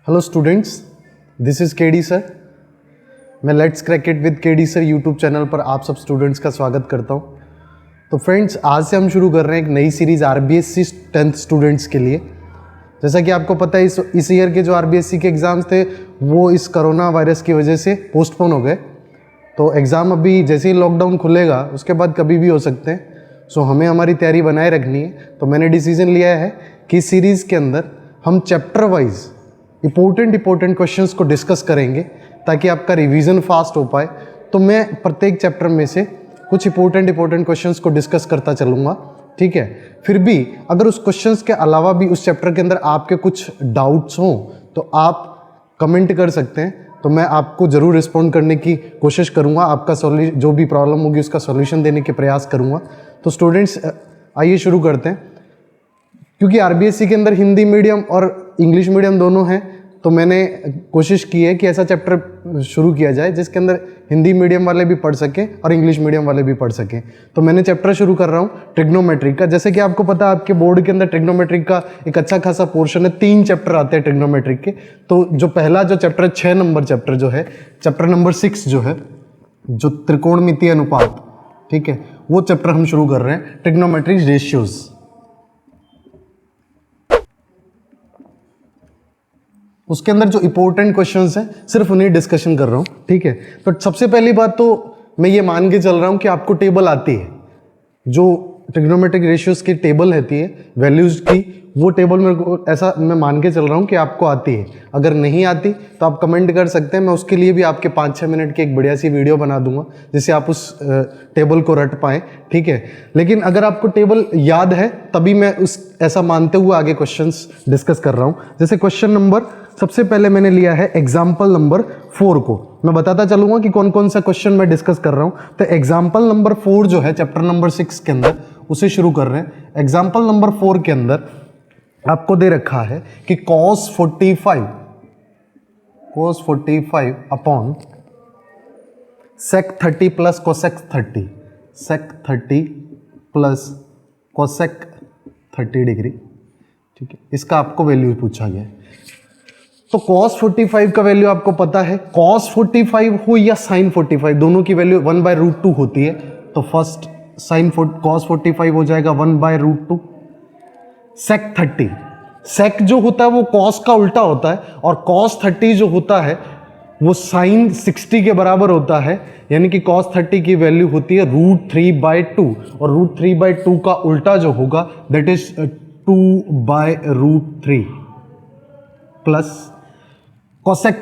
Hello students, this is KD sir. मैं let's crack it with KD sir YouTube channel पर आप सब students का स्वागत करता हूं। तो फ्रेंड्स, आज से हम शुरू कर रहे हैं एक नई सीरीज़ आरबीएससी 10th स्टूडेंट्स के लिए। जैसा कि आपको पता है इस ईयर के जो आरबीएससी के एग्ज़ाम्स थे वो इस कोरोना वायरस की वजह से पोस्टपोन हो गए। तो एग्ज़ाम अभी जैसे ही लॉकडाउन खुलेगा उसके बाद कभी भी हो सकते हैं। सो हमें हमारी तैयारी बनाए रखनी है। तो मैंने डिसीजन लिया है कि इस सीरीज़ के अंदर हम चैप्टर वाइज इंपॉर्टेंट क्वेश्चंस को डिस्कस करेंगे ताकि आपका रिवीजन फास्ट हो पाए। तो मैं प्रत्येक चैप्टर में से कुछ इंपॉर्टेंट क्वेश्चंस को डिस्कस करता चलूँगा, ठीक है। फिर भी अगर उस क्वेश्चंस के अलावा भी उस चैप्टर के अंदर आपके कुछ डाउट्स हों तो आप कमेंट कर सकते हैं। तो मैं आपको ज़रूर रिस्पॉन्ड करने की कोशिश करूँगा, आपका जो भी प्रॉब्लम होगी उसका सॉल्यूशन देने के प्रयास करूँगा। तो स्टूडेंट्स, आइए शुरू करते हैं। क्योंकि आरबीएससी के अंदर हिंदी मीडियम और इंग्लिश मीडियम दोनों हैं, तो मैंने कोशिश की है कि ऐसा चैप्टर शुरू किया जाए जिसके अंदर हिंदी मीडियम वाले भी पढ़ सकें और इंग्लिश मीडियम वाले भी पढ़ सकें। तो मैंने चैप्टर शुरू कर रहा हूँ ट्रिग्नोमेट्रिक का। जैसे कि आपको पता है आपके बोर्ड के अंदर ट्रिग्नोमेट्रिक का एक अच्छा खासा पोर्शन है, 3 चैप्टर आते हैं ट्रिग्नोमेट्रिक के। तो जो पहला जो चैप्टर 6 नंबर चैप्टर जो है, चैप्टर नंबर 6 जो है, जो त्रिकोणमितीय अनुपात, ठीक है, वो चैप्टर हम शुरू कर रहे हैं, ट्रिग्नोमेट्रिक रेशियोज। उसके अंदर जो इंपॉर्टेंट क्वेश्चंस हैं सिर्फ उन्हें डिस्कशन कर रहा हूं, ठीक है। तो सबसे पहली बात तो मैं ये मान के चल रहा हूं कि आपको टेबल आती है। जो ट्रिग्नोमेट्रिक रेशियोज की टेबल रहती है वैल्यूज की, वो टेबल मेरे को ऐसा मैं मान के चल रहा हूं कि आपको आती है। अगर नहीं आती तो आप कमेंट कर सकते हैं, मैं उसके लिए भी आपके 5-6 मिनट की एक बढ़िया सी वीडियो बना दूंगा जिससे आप उस टेबल को रट पाएँ, ठीक है। लेकिन अगर आपको टेबल याद है तभी मैं ऐसा मानते हुए आगे क्वेश्चंस डिस्कस कर रहा हूँ। जैसे क्वेश्चन नंबर सबसे पहले मैंने लिया है एग्जाम्पल नंबर 4 को। मैं बताता चलूंगा कि कौन कौन सा क्वेश्चन मैं डिस्कस कर रहा हूं। तो एग्जाम्पल नंबर 4 जो है चैप्टर नंबर 6 के अंदर, उसे शुरू कर रहे हैं। एग्जाम्पल नंबर 4 के अंदर आपको दे रखा है कि cos 45 upon sec 30 plus cosec 30, sec 30 plus cosec 30 degree, ठीक है। इसका आपको वैल्यू पूछा गया है। तो cos 45 का वैल्यू आपको पता है, cos 45 हो या sin 45, दोनों की वैल्यू 1/√2 होती है। तो फर्स्ट cos 45 हो जाएगा 1/√2। sec 30, sec जो होता है वो cos का उल्टा होता है, और cos 30 जो होता है वो sin 60 के बराबर होता है। यानी कि cos 30 की वैल्यू होती है √3/2, और √3/2 का उल्टा जो होगा that is 2/√3 plus cosec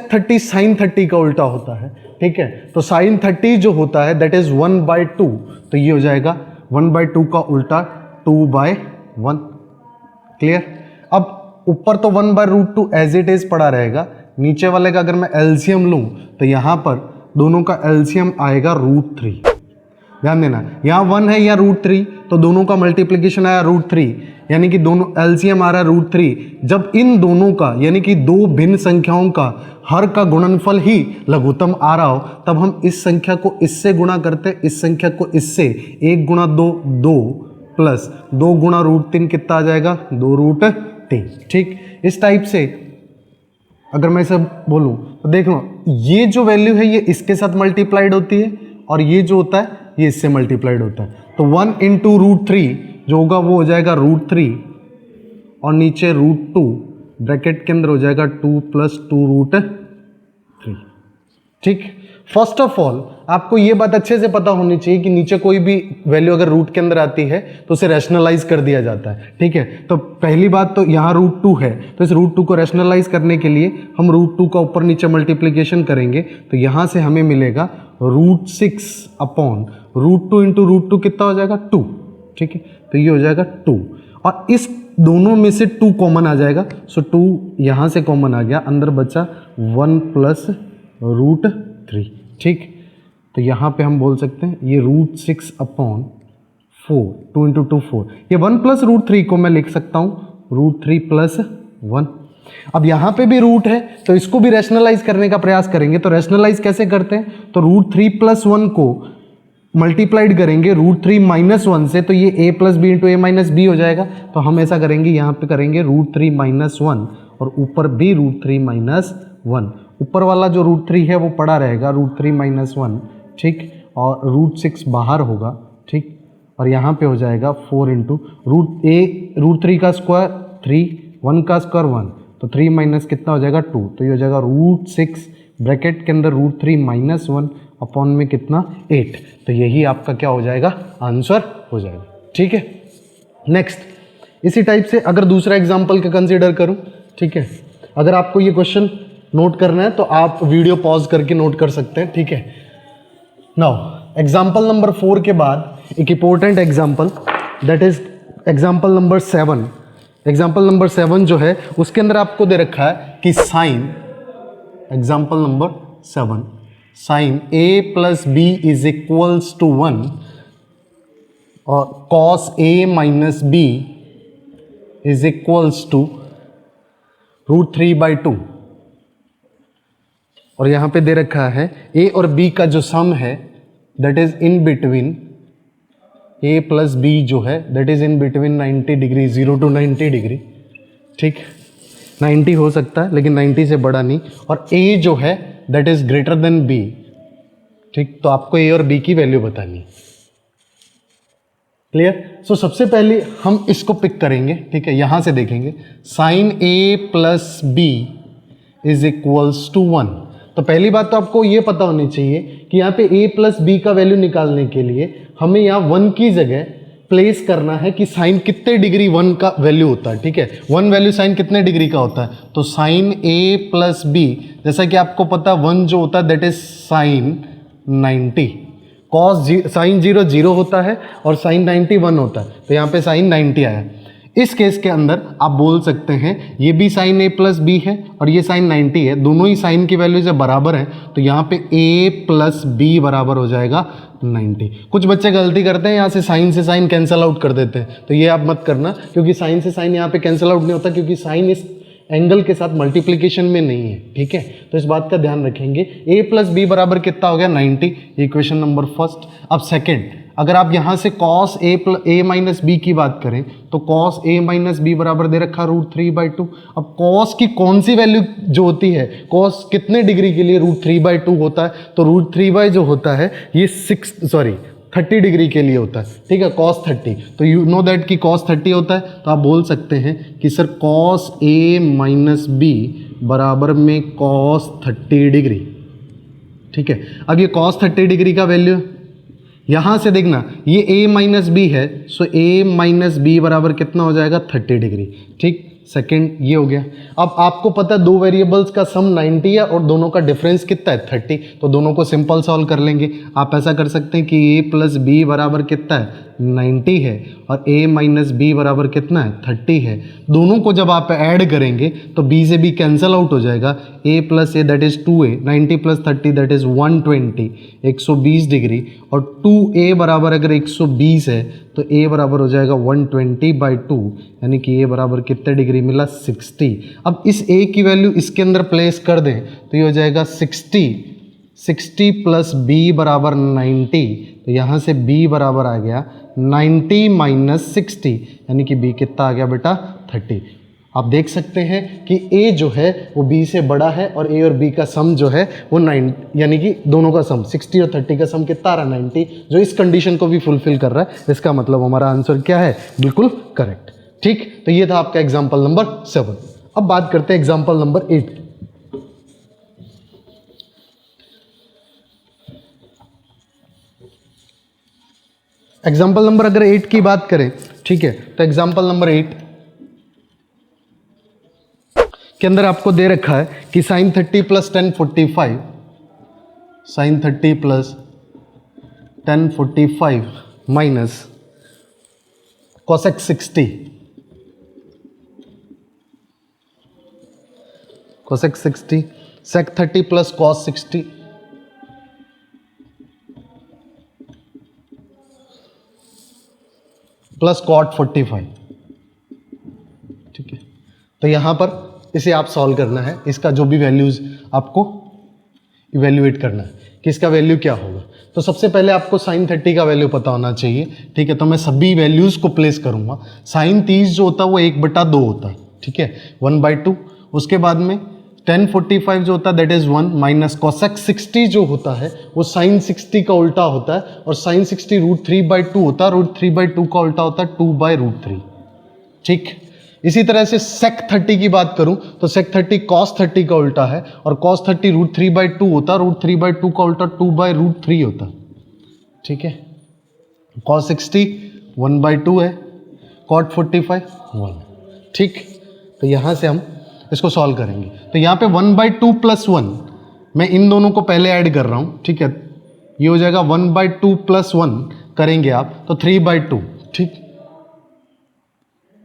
30 sin 30 का उल्टा होता है, ठीक है। तो sin 30 जो होता है दैट इज 1/2, तो ये हो जाएगा 1/2 का उल्टा 2/1। क्लियर। अब ऊपर तो 1/√2 एज इट इज पड़ा रहेगा, नीचे वाले का अगर मैं एलसीएम लूं तो यहां पर दोनों का एलसीएम आएगा √3। ध्यान देना, यहाँ 1 है या √3, तो दोनों का मल्टीप्लीकेशन आया √3, यानी कि दोनों एलसीएम आ रहा है √3। जब इन दोनों का यानी कि दो भिन्न संख्याओं का हर का गुणनफल ही लघुत्तम आ रहा हो तब हम इस संख्या को इससे गुणा करते, इस संख्या को इससे, 1 गुणा 2 2 प्लस 2 गुणा √3 कितना आ जाएगा 2√3, ठीक। इस टाइप से अगर मैं इसे बोलूं तो देख लो, ये जो वैल्यू है ये इसके साथ मल्टीप्लाइड होती है और ये जो होता है ये इससे मल्टीप्लाइड होता है। तो 1 × √3 जो होगा वो हो जाएगा √3 और नीचे √2 ब्रैकेट के अंदर हो जाएगा 2 + 2√3, ठीक। फर्स्ट ऑफ ऑल आपको ये बात अच्छे से पता होनी चाहिए कि नीचे कोई भी वैल्यू अगर रूट के अंदर आती है तो उसे रैशनलाइज कर दिया जाता है, ठीक है। तो पहली बात तो यहाँ √2 है, तो इस √2 को रैशनलाइज करने के लिए हम √2 का ऊपर नीचे मल्टीप्लीकेशन करेंगे। तो यहाँ से हमें मिलेगा √6 अपॉन √2 × √2 कितना हो जाएगा 2, ठीक है। तो ये हो जाएगा 2, और इस दोनों में से 2 कॉमन आ जाएगा। सो 2 यहाँ से कॉमन आ गया, अंदर बचा 1 + √3, ठीक। तो यहाँ पे हम बोल सकते हैं ये √6 अपॉन 4, 2 × 2 4, ये 1 + √3 को मैं लिख सकता हूँ √3 + 1। अब यहाँ पे भी रूट है तो इसको भी रैशनलाइज करने का प्रयास करेंगे। तो रैशनलाइज कैसे करते हैं, तो √3 + 1 को मल्टीप्लाइड करेंगे √3 - 1 से, तो ये a + b × a - b हो जाएगा। तो हम ऐसा करेंगे, यहाँ पे करेंगे √3 - 1 और ऊपर भी √3 माइनस 1। ऊपर वाला जो √3 है वो पड़ा रहेगा, √3 माइनस 1, ठीक, और √6 बाहर होगा, ठीक, और यहाँ पे हो जाएगा 4 इंटू √3 का स्क्वायर 3, 1 का स्क्वायर 1, तो 3 माइनस कितना हो जाएगा 2, तो ये हो जाएगा √6 ब्रैकेट के अंदर √3 माइनस 1 अपॉन में कितना 8। तो यही आपका क्या हो जाएगा, आंसर हो जाएगा। ठीक है, नेक्स्ट इसी टाइप से अगर दूसरा एग्जाम्पल का कंसिडर करूं, ठीक है, अगर आपको ये क्वेश्चन नोट करना है तो आप वीडियो पॉज करके नोट कर सकते हैं। ठीक है, नाउ एग्जाम्पल नंबर 4 के बाद एक important example, that is example number 7। Example number 7 जो है उसके अंदर आपको दे रखा है कि sine, example number 7, sine a plus b is equals to 1 और cos a minus b is equals to √3/2। और यहां पे दे रखा है a और b का जो सम है that is in between a plus b जो है that is in between 90 degree, 0 to 90 degree, ठीक, 90 हो सकता है लेकिन 90 से बड़ा नहीं, और a जो है that is greater than b, ठीक, तो आपको a और b की वैल्यू बतानी है। क्लियर? सो सबसे पहले हम इसको पिक करेंगे, ठीक है, यहां से देखेंगे sine a plus b is equals to 1। तो पहली बात तो आपको ये पता होनी चाहिए कि यहाँ पे a प्लस बी का वैल्यू निकालने के लिए हमें यहाँ 1 की जगह प्लेस करना है कि साइन कितने डिग्री 1 का वैल्यू होता है। ठीक है, 1 वैल्यू साइन कितने डिग्री का होता है, तो साइन a प्लस बी, जैसा कि आपको पता 1 जो होता है that is sine 90, cos sine 0 0 होता है और साइन 90 1 होता है, तो यहाँ पे साइन 90 आया। इस केस के अंदर आप बोल सकते हैं ये भी साइन a प्लस बी है और ये साइन 90 है, दोनों ही साइन की वैल्यू से बराबर है, तो यहाँ पे a प्लस बी बराबर हो जाएगा 90। कुछ बच्चे गलती करते हैं, यहाँ से साइन कैंसल आउट कर देते हैं, तो ये आप मत करना, क्योंकि साइन से साइन यहाँ पे कैंसल आउट नहीं होता, क्योंकि साइन इस एंगल के साथ मल्टीप्लिकेशन में नहीं है। ठीक है, तो इस बात का ध्यान रखेंगे। a प्लस बी बराबर कितना हो गया 90, इक्वेशन नंबर फर्स्ट। अब सेकेंड, अगर आप यहाँ से cos a माइनस बी की बात करें तो cos a माइनस बी बराबर दे रखा √3/2। अब cos की कौन सी वैल्यू जो होती है, cos कितने डिग्री के लिए √3/2 होता है, तो √3 जो होता है ये 30 डिग्री के लिए होता है। ठीक है, cos 30, तो यू नो दैट कि cos 30 होता है, तो आप बोल सकते हैं कि sir cos a minus b बराबर में cos 30 डिग्री। ठीक है, अब ये cos 30 डिग्री का वैल्यू यहाँ से देखना, ये a माइनस बी है, सो a माइनस बी बराबर कितना हो जाएगा 30 डिग्री। ठीक, सेकेंड ये हो गया। अब आपको पता है दो वेरिएबल्स का सम 90 है और दोनों का डिफरेंस कितना है 30, तो दोनों को सिंपल सॉल्व कर लेंगे। आप ऐसा कर सकते हैं कि a प्लस बी बराबर कितना है 90 है और a माइनस बी बराबर कितना है 30 है। दोनों को जब आप ऐड करेंगे तो b से b कैंसल आउट हो जाएगा, a plus A that is 2a, 90 plus 30 that is 120, 120 degree, और 2a बराबर अगर 120 है तो a बराबर हो जाएगा 120/2, यानी कि a बराबर कितने डिग्री मिला 60। अब इस a की वैल्यू इसके अंदर प्लेस कर दें तो ये हो जाएगा 60 प्लस b बराबर 90, तो यहाँ से b बराबर आ गया 90 माइनस 60, यानी कि b कितना आ गया बेटा 30। आप देख सकते हैं कि a जो है वो b से बड़ा है और a और b का सम जो है वो 9, यानी कि दोनों का सम 60 और 30 का सम कितना आ रहा है 90, जो इस कंडीशन को भी फुलफिल कर रहा है। इसका मतलब हमारा आंसर क्या है, बिल्कुल करेक्ट। ठीक, तो ये था आपका एग्जाम्पल नंबर 7। अब बात करते हैं एग्जाम्पल नंबर 8। एग्जाम्पल नंबर अगर 8 की बात करें, ठीक है, तो एग्जाम्पल नंबर 8 के अंदर आपको दे रखा है कि sine 30 plus 1045, sine 30 plus 1045 minus cosec 60, cosec 60, sec 30 plus cos 60, plus cot 45। ठीक है, तो यहां पर इसे आप सॉल्व करना है, इसका जो भी वैल्यूज आपको इवेल्युएट करना है कि इसका वैल्यू क्या होगा। तो सबसे पहले आपको साइन 30 का वैल्यू पता होना चाहिए। ठीक है, तो मैं सभी वैल्यूज को प्लेस करूंगा। साइन 30 जो होता है वो 1/2 होता है। ठीक है, 1/2, उसके बाद में tan 45 जो होता है दैट इज 1 माइनस cosec 60 जो होता है वो sin 60 का उल्टा होता है, और sin 60 √3/2 होता है, √3/2 का उल्टा होता है 2/√3। ठीक, इसी तरह से sec 30 की बात करूं तो sec 30 cos 30 का उल्टा है, और cos 30 √3/2 होता है, √3/2 का उल्टा 2/√3 होता है। ठीक है, cos 60 1/2 है, cot 45 1। ठीक, तो यहां से हम इसको सॉल्व करेंगे। तो यहाँ पे 1/2 + 1 मैं इन दोनों को पहले ऐड कर रहा हूँ। ठीक है, ये हो जाएगा 1/2 + 1 करेंगे आप तो 3/2। ठीक,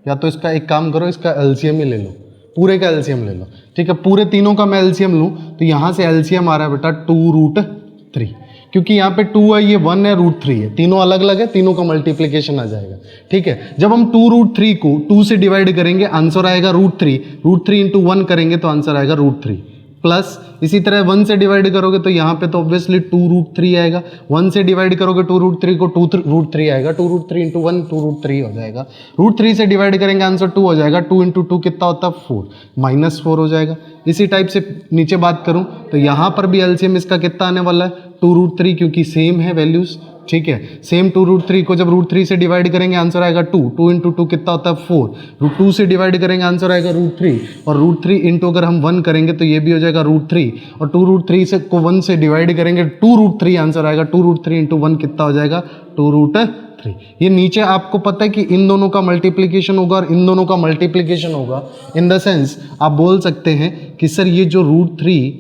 या तो इसका एक काम करो, इसका एलसीएम ही ले लो, पूरे का एलसीएम ले लो। ठीक है, पूरे तीनों का मैं एलसीएम लूँ तो यहाँ से एलसीएम आ रहा है बेटा 2√3, क्योंकि यहाँ पे 2 है, ये 1 है, √3 है, तीनों अलग अलग है, तीनों का मल्टीप्लिकेशन आ जाएगा। ठीक है, जब हम 2√3 को 2 से डिवाइड करेंगे आंसर आएगा √3, √3 × 1 करेंगे तो आंसर आएगा √3, प्लस इसी तरह 1 से डिवाइड करोगे तो यहाँ पे तो ऑब्वियसली 2√3 आएगा, 1 से डिवाइड करोगे 2√3 को 2√3 आएगा, 2√3 × 1 2√3 हो जाएगा, √3 से डिवाइड करेंगे आंसर 2 हो जाएगा, 2 × 2 कितना होता है 4, -4 हो जाएगा। इसी टाइप से नीचे बात करूं तो यहाँ पर भी एलसीएम इसका कितना आने वाला है 2√3, क्योंकि सेम है वैल्यूज। ठीक है, सेम 2√3 को जब √3 से डिवाइड करेंगे आंसर आएगा 2, 2 × 2 कितना होता है 4, √2 से डिवाइड करेंगे आंसर आएगा √3, और √3 × अगर हम 1 करेंगे तो ये भी हो जाएगा √3, और 2√3 से को 1 से डिवाइड करेंगे 2√3 आंसर आएगा, 2√3 × 1 कितना हो जाएगा 2√3। ये नीचे आपको पता है कि इन दोनों का मल्टीप्लिकेशन होगा और इन दोनों का मल्टीप्लिकेशन होगा, इन द सेंस आप बोल सकते हैं कि सर ये जो √3,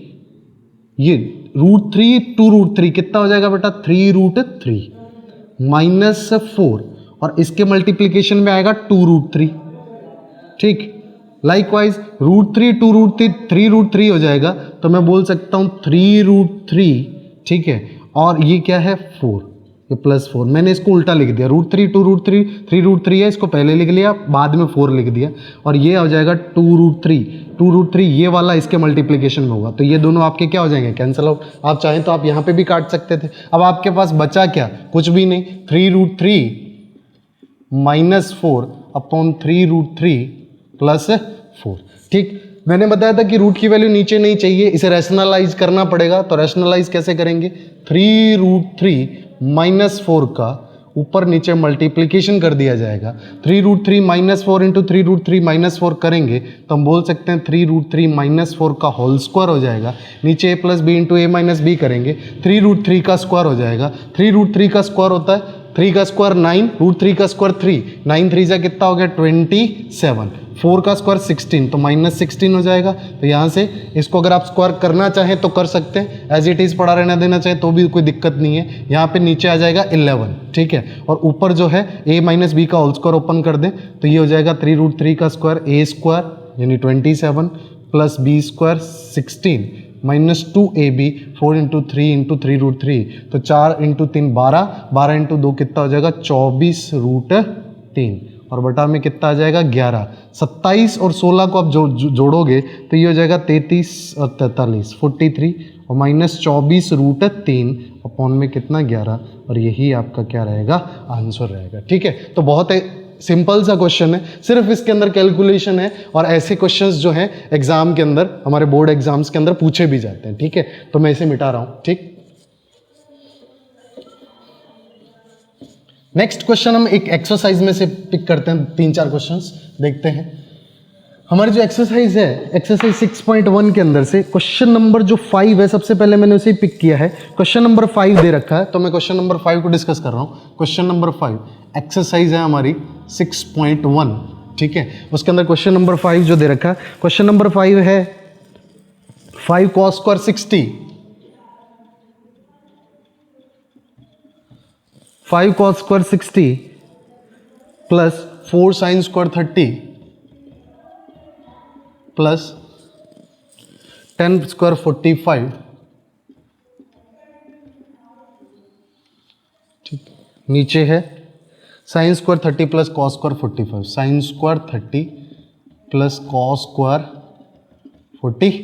ये √3 2√3 कितना हो जाएगा बेटा 3√3 -4, और इसके मल्टीप्लिकेशन में आएगा 2√3। ठीक, लाइकवाइज √3 2√3 3√3 हो जाएगा, तो मैं बोल सकता हूं 3√3। ठीक है, और ये क्या है 4, ये +4, मैंने इसको उल्टा लिख दिया, √3 2√3 3√3 है, इसको पहले लिख लिया, बाद में 4 लिख दिया, और ये हो जाएगा 2√3 ये वाला इसके मल्टीप्लिकेशन में होगा, तो ये दोनों आपके क्या हो जाएंगे कैंसिल आउट। आप चाहें तो आप यहाँ पे भी काट सकते थे। अब आपके पास बचा क्या, कुछ भी नहीं, 3√3 -4 अपॉन 3√3 + 4। ठीक, मैंने बताया था कि रूट की वैल्यू नीचे नहीं चाहिए, इसे रैशनलाइज करना पड़ेगा, तो रैशनलाइज कैसे करेंगे, 3√3 -4 का ऊपर नीचे मल्टीप्लिकेशन कर दिया जाएगा, 3√3 -4 × 3√3 -4 करेंगे तो हम बोल सकते हैं 3√3 -4 का होल स्क्वायर हो जाएगा, नीचे a + b × a - b करेंगे, 3√3 का स्क्वायर हो जाएगा, 3√3 का स्क्वायर होता है 3 का स्क्वायर 9, √3 का स्क्वायर 3, 9 3 से कितना हो गया 27, 4 का स्क्वायर 16, तो -16 हो जाएगा। तो यहाँ से इसको अगर आप स्क्वायर करना चाहें तो कर सकते हैं, एज इट इज़ पड़ा रहना देना चाहे तो भी कोई दिक्कत नहीं है। यहाँ पे नीचे आ जाएगा 11, ठीक है, और ऊपर जो है a - b का होल स्क्वायर ओपन कर दें तो ये हो जाएगा 3√3 का स्क्वायर a स्क्वायर यानी 27 प्लस b स्क्वायर 16 -2ab 4 × 3 × 3√3, तो 4 × 3 12, 12 × 2 कितना हो जाएगा 24√3, और बटा में कितना आ जाएगा 11, 27 और 16 को आप जोड़ोगे तो ये हो जाएगा 33 और 43 43, और -24√3 अपॉन में कितना 11, और यही आपका क्या रहेगा आंसर रहेगा। ठीक है, तो बहुत सिंपल सा क्वेश्चन है, सिर्फ इसके अंदर कैलकुलेशन है, और ऐसे क्वेश्चंस जो हैं एग्जाम के अंदर, हमारे बोर्ड एग्जाम्स के अंदर पूछे भी जाते हैं। ठीक है, तो मैं इसे मिटा रहा हूं। ठीक, नेक्स्ट क्वेश्चन हम एक एक्सरसाइज में से पिक करते हैं, 3-4 क्वेश्चंस देखते हैं। हमारी जो एक्सरसाइज है, एक्सरसाइज 6.1 के अंदर से क्वेश्चन नंबर जो 5 है, सबसे पहले मैंने उसे पिक किया है। क्वेश्चन नंबर 5 दे रखा है, तो मैं क्वेश्चन नंबर 5 को डिस्कस कर रहा हूँ। क्वेश्चन नंबर 5 एक्सरसाइज है हमारी 6.1, ठीक है। उसके अंदर क्वेश्चन नंबर 5 जो दे रखा है, क्वेश्चन नंबर 5 है 5 cos square 60, 5 cos square 60 plus 4 sin square 30 plus 10 square 45, ठीक, नीचे है sine square 30 plus cos square 45, sine square 30 plus cos square 45,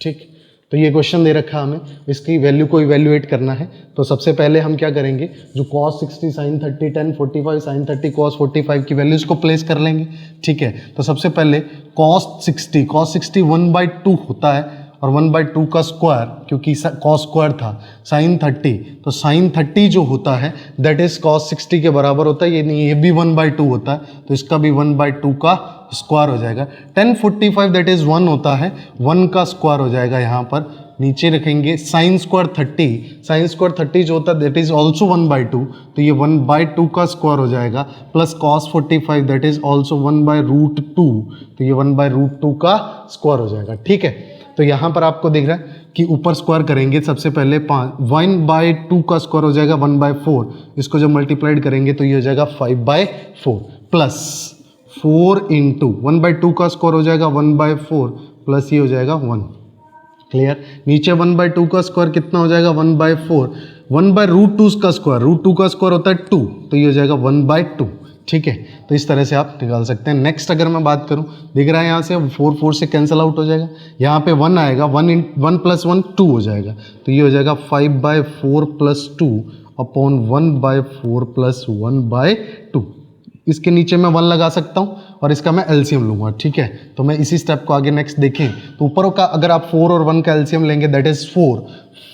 ठीक। तो ये क्वेश्चन दे रखा है हमें, इसकी वैल्यू को इवेल्युएट करना है। तो सबसे पहले हम क्या करेंगे, जो cos 60 sin 30 tan 45 sin 30 cos 45 की वैल्यूज को प्लेस कर लेंगे। ठीक है, तो सबसे पहले cos 60 1/2 होता है और 1/2 का स्क्वायर, क्योंकि cos स्क्वायर था, sin 30, तो sin 30 जो होता है दैट इज cos 60 के बराबर होता है। ये भी 1/2 होता है, तो इसका भी 1/2 का स्क्वायर हो जाएगा। tan 45 दैट इज 1 होता है, 1 का स्क्वायर हो जाएगा। यहाँ पर नीचे रखेंगे sin स्क्वायर 30 जो होता है दैट इज ऑल्सो 1/2, तो ये 1/2 का स्क्वायर हो जाएगा, plus cos 45 that is also 1/√2, तो ये 1/√2 का स्क्वायर हो जाएगा। ठीक है, तो यहाँ पर आपको दिख रहा है कि ऊपर स्क्वायर करेंगे सबसे पहले 1/2 का स्क्वायर हो जाएगा 1/4, इसको जब मल्टीप्लाइड करेंगे तो ये हो जाएगा 5/4, प्लस 4 इंटू 1/2 का स्क्वायर हो जाएगा 1/4, प्लस ये हो जाएगा 1। क्लियर, नीचे 1/2 का स्क्वायर कितना हो जाएगा 1/4, 1/√2 का स्क्वायर, √2 का स्क्वायर होता है 2, तो ये हो जाएगा 1/2। ठीक है, तो इस तरह से आप निकाल सकते हैं। नेक्स्ट अगर मैं बात करूं, दिख रहा है यहाँ से 4 से कैंसिल आउट हो जाएगा, यहाँ पे 1 आएगा, 1 + 1 2 हो जाएगा, तो ये हो जाएगा 5/4 + 2 अपॉन 1/4 + 1/2। इसके नीचे मैं 1 लगा सकता हूँ और इसका मैं एलसीएम लूंगा। ठीक है, तो मैं इसी स्टेप को आगे नेक्स्ट देखें तो ऊपर का अगर आप 4 और 1 का एलसीएम लेंगे दैट इज 4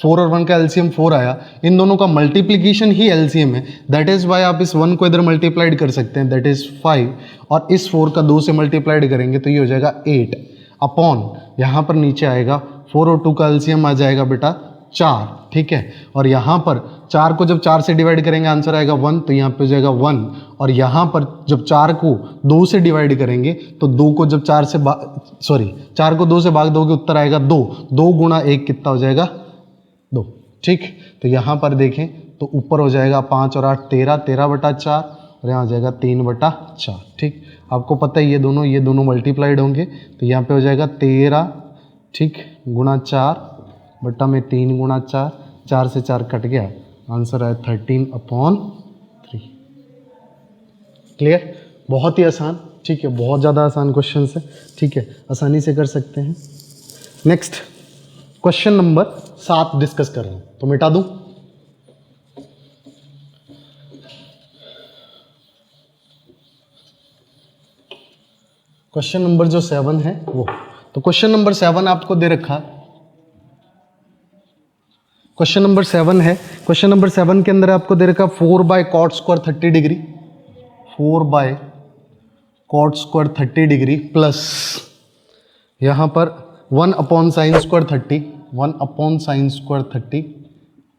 और 1 का एलसीएम 4 आया, इन दोनों का मल्टीप्लिकेशन ही एलसीएम है, दैट इज वाई आप इस 1 को इधर मल्टीप्लाइड कर सकते हैं, दैट इज 5, और इस 4 का 2 से मल्टीप्लाइड करेंगे तो ये हो जाएगा 8 अपॉन, यहाँ पर नीचे आएगा 4 और 2 का एलसीएम आ जाएगा बेटा 4। ठीक है, और यहाँ पर 4 को जब 4 से डिवाइड करेंगे आंसर आएगा 1, तो यहाँ पे हो जाएगा 1, और यहाँ पर जब 4 को 2 से डिवाइड करेंगे तो 2 को जब 4 को 2 से भाग दोगे उत्तर आएगा 2, 2 गुणा 1 कितना हो जाएगा 2। ठीक, तो यहाँ पर देखें तो ऊपर हो जाएगा 5 और 8 13, 13/4, और यहाँ हो जाएगा 3/4। ठीक, आपको पता है ये दोनों मल्टीप्लाइड होंगे, तो यहाँ पे हो जाएगा 13 ठीक गुणा 4 बटा में 3 गुणा 4, 4 से 4 कट गया, आंसर आया 13/3। क्लियर, बहुत ही आसान। ठीक है, बहुत ज़्यादा आसान क्वेश्चन है। ठीक है, आसानी से कर सकते हैं। नेक्स्ट क्वेश्चन नंबर 7 डिस्कस कर रहे हैं, तो मिटा दूं। क्वेश्चन नंबर जो 7 है वो, तो क्वेश्चन नंबर 7 आपको दे रखा है, क्वेश्चन नंबर 7 है। क्वेश्चन नंबर 7 के अंदर आपको दे रखा 4/cot square 30 degree, 4/cot square 30 degree plus यहाँ पर 1/sin स्क्वायर 30, 1/sin स्क्वायर 30,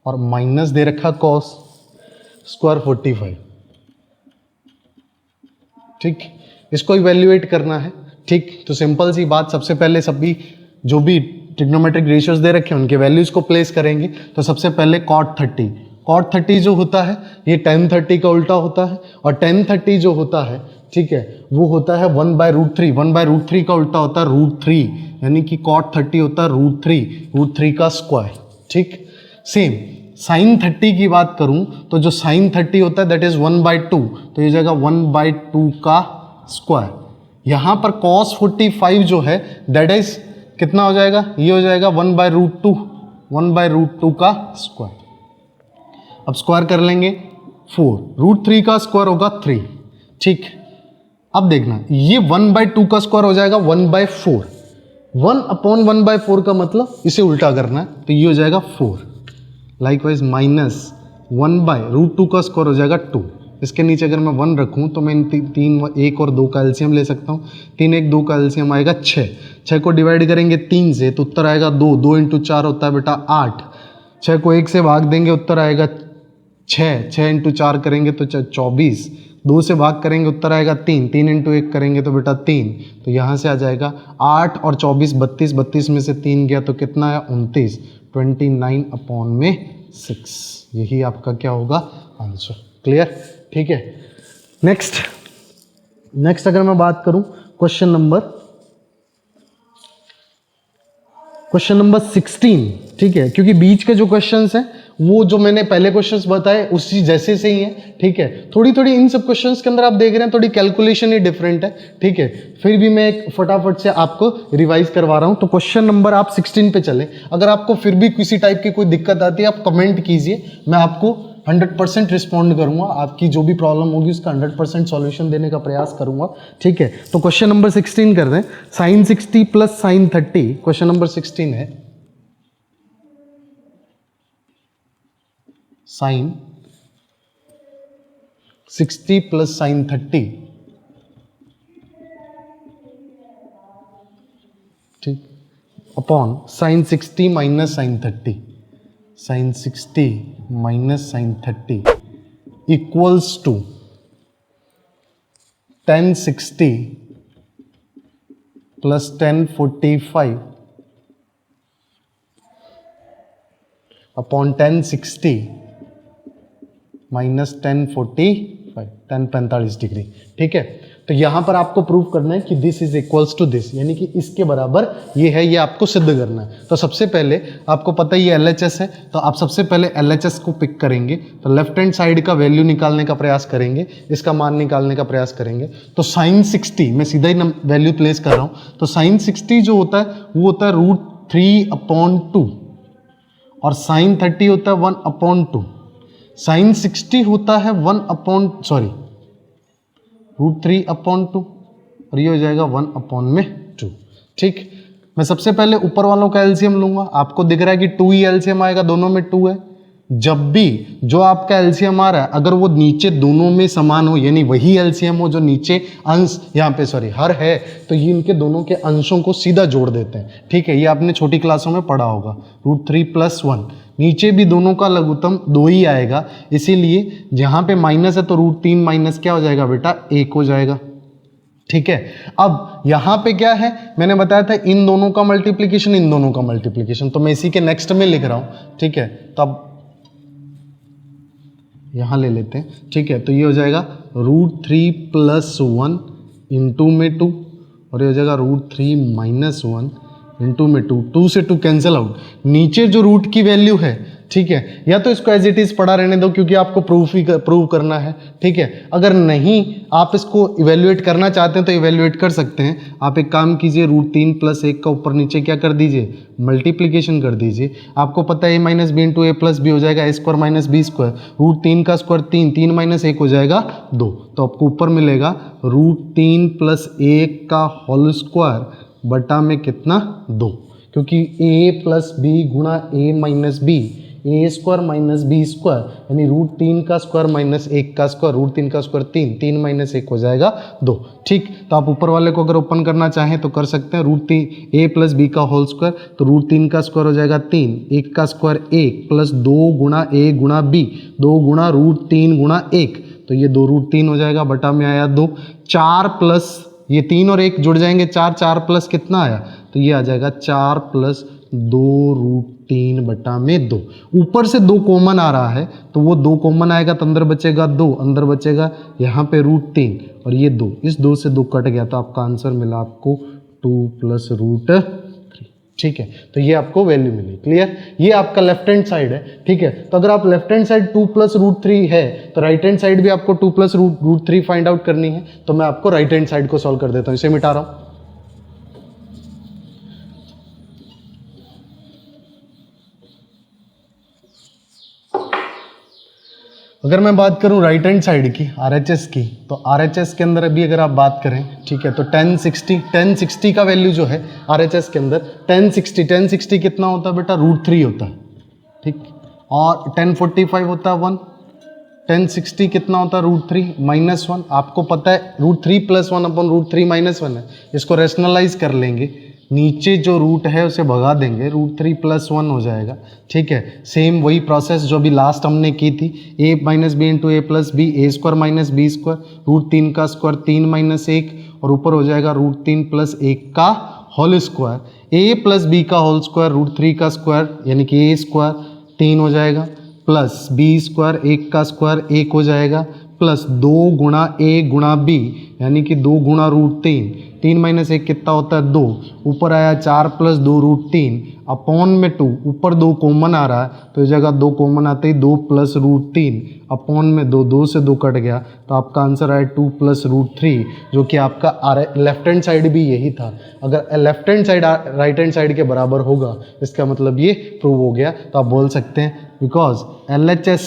और माइनस दे रखा cos स्क्वायर 45। ठीक, इसको इवेल्युएट करना है। ठीक, तो सिंपल सी बात, सबसे पहले सभी जो भी ट्रिग्नोमेट्रिक रेशियोज दे रखे हैं उनके वैल्यूज को प्लेस करेंगे। तो सबसे पहले cot 30 जो होता है ये tan 30 का उल्टा होता है, और tan 30 जो होता है ठीक है वो होता है 1/√3, 1/√3 का उल्टा होता है √3, यानी कि cot 30 होता है √3 का स्क्वायर। ठीक, सेम sin 30 की बात करूं तो जो sin 30 होता है दैट इज 1/2, तो ये जाएगा 1/2 का स्क्वायर। यहाँ पर cos 45 जो है दैट इज कितना हो जाएगा, ये हो जाएगा 1/√2 का स्क्वायर। अब स्क्वायर कर लेंगे 4, √3 का स्क्वायर होगा 3। ठीक, अब देखना ये 1/2 का स्क्वायर हो जाएगा 1/4, 1/1/4 का मतलब इसे उल्टा करना है, तो ये हो जाएगा 4। लाइकवाइज माइनस 1/√2 का स्क्वायर हो जाएगा 2। इसके नीचे अगर मैं 1 रखूं तो मैं इन 1 और 2 का एलसीएम ले सकता हूं। 3 1 2 का एलसीएम आएगा 6 को डिवाइड करेंगे 3 से तो उत्तर आएगा 2, 2 × 4 होता है बेटा 8, 6 को 1 से भाग देंगे उत्तर आएगा 6, 6 × 4 करेंगे तो 24, 2 से भाग करेंगे उत्तर आएगा 3, 3 × 1 करेंगे तो बेटा 3, तो यहाँ से आ जाएगा 8 और 24 32, 32 में से 3 गया तो कितना है 29, 29/6, यही आपका क्या होगा आंसर। क्लियर, ठीक है। नेक्स्ट अगर मैं बात करूं क्वेश्चन नंबर 16, ठीक है, क्योंकि बीच के जो क्वेश्चंस हैं वो जो मैंने पहले क्वेश्चंस बताए उसी जैसे से ही है, ठीक है। थोड़ी थोड़ी इन सब क्वेश्चंस के अंदर आप देख रहे हैं थोड़ी कैलकुलेशन ही डिफरेंट है, ठीक है। फिर भी मैं एक फटाफट से आपको रिवाइज करवा रहा हूं। तो क्वेश्चन नंबर आप 16 पे चले। अगर आपको फिर भी किसी टाइप की कोई दिक्कत आती है आप कमेंट कीजिए, मैं आपको 100% रिस्पॉन्ड करूंगा, आपकी जो भी प्रॉब्लम होगी उसका 100% सॉल्यूशन देने का प्रयास करूंगा, ठीक है। तो क्वेश्चन नंबर 16 कर दें। Sine 60 plus sine 30, question number 16 है साइन 60 प्लस साइन 30, ठीक, upon sine 60 minus sine 30, sine 60 minus sine 30 equals to tan 60 plus tan 45 upon tan 60 minus tan 45, tan 45 degree, ठीक है। तो यहां पर आपको प्रूव करना है कि this is equals to this, यानी कि इसके बराबर ये है, ये आपको सिद्ध करना है। तो सबसे पहले आपको पता है ये LHS है, तो आप सबसे पहले LHS को पिक करेंगे, तो लेफ्ट हैंड साइड का वैल्यू निकालने का प्रयास करेंगे, इसका मान निकालने का प्रयास करेंगे। तो साइन 60 मैं सीधा ही वैल्यू प्लेस कर रहा हूं, तो साइन 60 जो होता है वो होता है √3/2 और साइन 30 होता है 1/2। साइन 60 होता है √3/2 और ये हो जाएगा 1/2, ठीक। मैं सबसे पहले ऊपर वालों का एलसीएम लूंगा, आपको दिख रहा है कि 2 ही एलसीएम आएगा, दोनों में 2 है। जब भी जो आपका एलसीएम आ रहा है अगर वो नीचे दोनों में समान हो, यानी वही एलसीएम हो जो नीचे अंश यहाँ पे हर है, तो ये इनके दोनों के अंशों को सीधा जोड़ देते हैं, ठीक है। ये आपने छोटी क्लासों में पढ़ा होगा। √3 + 1, नीचे भी दोनों का लघुत्तम 2 ही आएगा, इसीलिए जहाँ पे माइनस है तो √3 माइनस क्या हो जाएगा बेटा, 1 हो जाएगा, ठीक है। अब यहां पे क्या है, मैंने बताया था इन दोनों का मल्टीप्लीकेशन, इन दोनों का मल्टीप्लीकेशन, तो मैं इसी के नेक्स्ट में लिख रहा हूं, ठीक है। तो अब यहां ले लेते हैं, ठीक है। तो ये हो जाएगा √3 + 1 इंटू में 2 और ये हो जाएगा √3 - 1 इंटू में 2, 2 से 2 कैंसिल आउट। नीचे जो रूट की वैल्यू है, ठीक है, या तो इसको एज इट इज पड़ा रहने दो क्योंकि आपको प्रूव करना है, ठीक है। अगर नहीं आप इसको इवेल्युएट करना चाहते हैं तो इवेल्युएट कर सकते हैं। आप एक काम कीजिए, √3 + 1 का ऊपर नीचे क्या कर दीजिए, मल्टीप्लीकेशन कर दीजिए। आपको पता है a - b × a + b हो जाएगा a² - b², √3 का स्क्वायर 3, 3 - 1 हो जाएगा 2, तो आपको ऊपर मिलेगा √3 + 1 का होल स्क्वायर बटा में कितना, 2, क्योंकि a + b गुणा a - b, a² - b² यानी √3 का स्क्वायर माइनस 1 का स्क्वायर, √3 का स्क्वायर 3, 3 - 1 हो जाएगा 2, ठीक। तो आप ऊपर वाले को अगर ओपन करना चाहें तो कर सकते हैं, √3 a + b का होल स्क्वायर, तो √3 का स्क्वायर हो जाएगा 3, 1 का स्क्वायर 1 प्लस 2 गुणा a गुणा b, 2 गुणा √3 गुणा 1, तो ये 2 √3 हो जाएगा, बटा में आया 2, 4 प्लस ये 3 और 1 जुड़ जाएंगे 4, 4 प्लस कितना आया, तो ये आ जाएगा 4 + 2 √3 बटा में 2। ऊपर से 2 कॉमन आ रहा है तो वो 2 कॉमन आएगा तो अंदर बचेगा 2, अंदर बचेगा यहाँ पे √3 और ये 2, इस 2 से 2 कट गया तो आपका आंसर मिला आपको 2 + √3, ठीक है। तो ये आपको वैल्यू मिली, क्लियर। ये आपका लेफ्ट हैंड साइड है, ठीक है। तो अगर आप लेफ्ट हैंड साइड 2 + √3 है तो राइट हैंड साइड भी आपको 2 + √3 फाइंड आउट करनी है, तो मैं आपको राइट हैंड साइड को सॉल्व कर देता हूँ, इसे मिटा रहा हूँ। अगर मैं बात करूं राइट हैंड साइड की, RHS की, तो RHS के अंदर अभी अगर आप बात करें, ठीक है, तो tan 60 का वैल्यू जो है RHS के अंदर tan 60 कितना होता है बेटा, √3 होता है, ठीक। और tan 45 होता है 1, tan 60 कितना होता है, √3 - 1। आपको पता है √3 + 1 अपन √3 - 1 है, इसको रेशनलाइज कर लेंगे, नीचे जो रूट है उसे भगा देंगे, √3 + 1 हो जाएगा, ठीक है। सेम वही प्रोसेस जो अभी लास्ट हमने की थी, a - b × a + b, a² - b², √3 का स्क्वायर 3 - 1 और ऊपर हो जाएगा √3 + 1 का होल स्क्वायर, a + b का होल स्क्वायर, √3 का स्क्वायर यानी कि a² 3 हो जाएगा, प्लस b² 1 का स्क्वायर 1 हो जाएगा, प्लस 2 गुणा a गुणा b यानी कि 2 गुणा √3 3 माइनस 1 कितना होता है 2, ऊपर आया 4 प्लस 2 रूट 3 अपॉन में 2, ऊपर 2 कॉमन आ रहा है तो इस जगह 2 कॉमन आते ही 2 प्लस रूट 3 अपॉन में 2, 2 से 2 कट गया तो आपका आंसर आया 2 प्लस रूट 3, जो कि आपका लेफ्ट हैंड साइड भी यही था। अगर left hand side right hand side के बराबर होगा इसका मतलब ये प्रूव हो गया। तो आप बोल सकते हैं because LHS